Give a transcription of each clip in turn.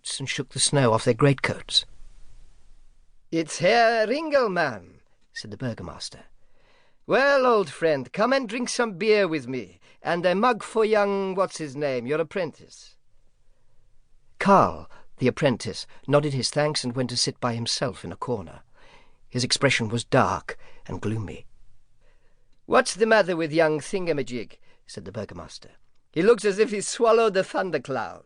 boots and shook the snow off their greatcoats. "It's Herr Ringelmann," said the burgomaster. "Well, old friend, come and drink some beer with me, and a mug for young what's-his-name, your apprentice." Karl, the apprentice, nodded his thanks and went to sit by himself in a corner. His expression was dark and gloomy. "What's the matter with young Thingamajig?" said the burgomaster. "He looks as if he swallowed a thundercloud."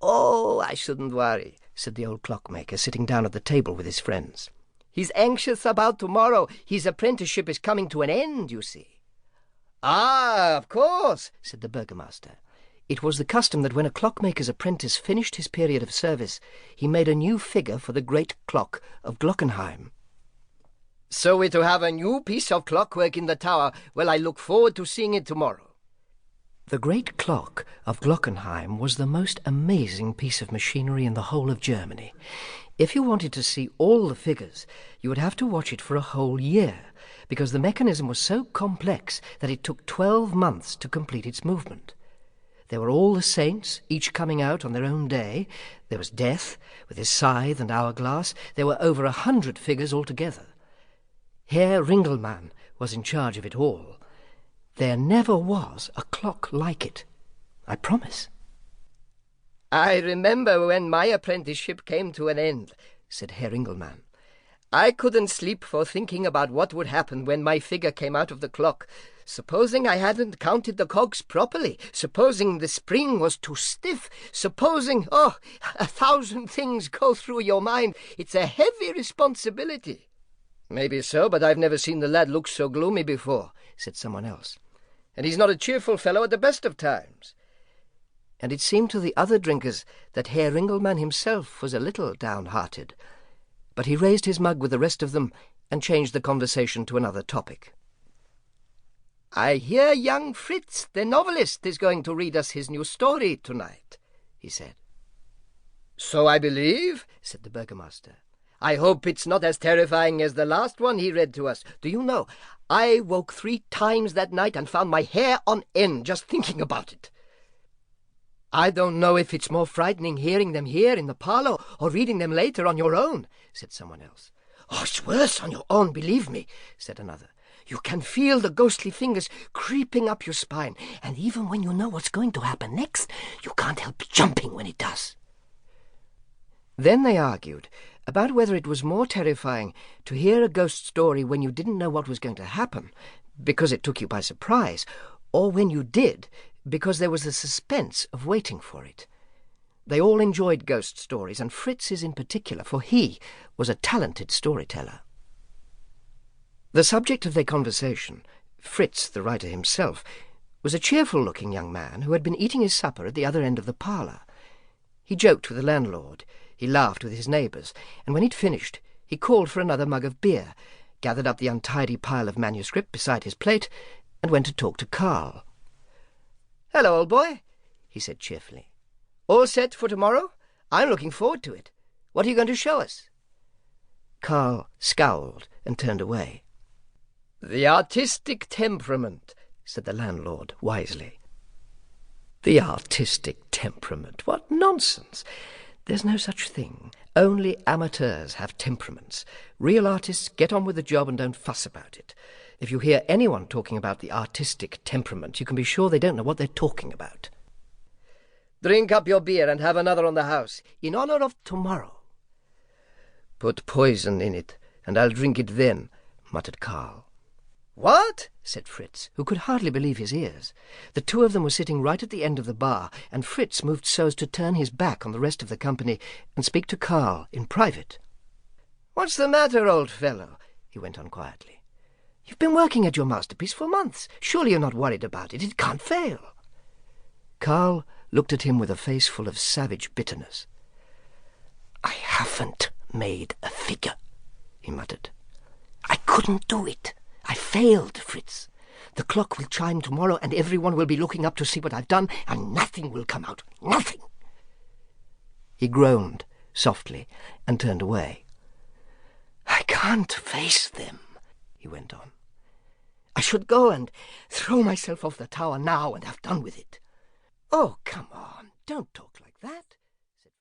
"Oh, I shouldn't worry," said the old clockmaker, sitting down at the table with his friends. "He's anxious about tomorrow. His apprenticeship is coming to an end, you see." "Ah, of course," said the burgomaster. It was the custom that when a clockmaker's apprentice finished his period of service, he made a new figure for the great clock of Glockenheim. "So we're to have a new piece of clockwork in the tower. Well, I look forward to seeing it tomorrow." The great clock of Glockenheim was the most amazing piece of machinery in the whole of Germany. If you wanted to see all the figures, you would have to watch it for a whole year, because the mechanism was so complex that it took 12 months to complete its movement. There were all the saints, each coming out on their own day. There was Death, with his scythe and hourglass. There were over 100 figures altogether. Herr Ringelmann was in charge of it all. There never was a clock like it, I promise. "I remember when my apprenticeship came to an end," said Herr Ringelmann. "I couldn't sleep for thinking about what would happen when my figure came out of the clock. Supposing I hadn't counted the cogs properly, supposing the spring was too stiff, supposing, 1,000 things go through your mind. It's a heavy responsibility." "Maybe so, but I've never seen the lad look so gloomy before," said someone else. "And he's not a cheerful fellow at the best of times." And it seemed to the other drinkers that Herr Ringelmann himself was a little downhearted. But he raised his mug with the rest of them and changed the conversation to another topic. "I hear young Fritz, the novelist, is going to read us his new story tonight," he said. "So I believe," said the burgomaster. "I hope it's not as terrifying as the last one he read to us. Do you know, I woke 3 times that night and found my hair on end just thinking about it." "I don't know if it's more frightening hearing them here in the parlour or reading them later on your own," said someone else. "Oh, it's worse on your own, believe me," said another. "You can feel the ghostly fingers creeping up your spine, and even when you know what's going to happen next, you can't help jumping when it does." Then they argued about whether it was more terrifying to hear a ghost story when you didn't know what was going to happen, because it took you by surprise, or when you did, because there was the suspense of waiting for it. They all enjoyed ghost stories, and Fritz's in particular, for he was a talented storyteller. The subject of their conversation, Fritz, the writer himself, was a cheerful-looking young man who had been eating his supper at the other end of the parlour. He joked with the landlord, he laughed with his neighbours, and when he'd finished, he called for another mug of beer, gathered up the untidy pile of manuscript beside his plate, and went to talk to Karl. "Hello, old boy," he said cheerfully. "All set for tomorrow? I'm looking forward to it. What are you going to show us?" Karl scowled and turned away. "The artistic temperament," said the landlord wisely. "The artistic temperament? What nonsense! There's no such thing. Only amateurs have temperaments. Real artists get on with the job and don't fuss about it. If you hear anyone talking about the artistic temperament, you can be sure they don't know what they're talking about." "Drink up your beer and have another on the house, in honor of tomorrow." "Put poison in it, and I'll drink it then," muttered Karl. "What?" said Fritz, who could hardly believe his ears. The two of them were sitting right at the end of the bar, and Fritz moved so as to turn his back on the rest of the company and speak to Karl in private. "What's the matter, old fellow?" he went on quietly. "You've been working at your masterpiece for months. Surely you're not worried about it. It can't fail." Karl looked at him with a face full of savage bitterness. "I haven't made a figure," he muttered. "I couldn't do it. I failed, Fritz. The clock will chime tomorrow, and everyone will be looking up to see what I've done, and nothing will come out. Nothing." He groaned softly and turned away. "I can't face them," he went on. "I should go and throw myself off the tower now and have done with it." "Oh, come on, don't talk like that.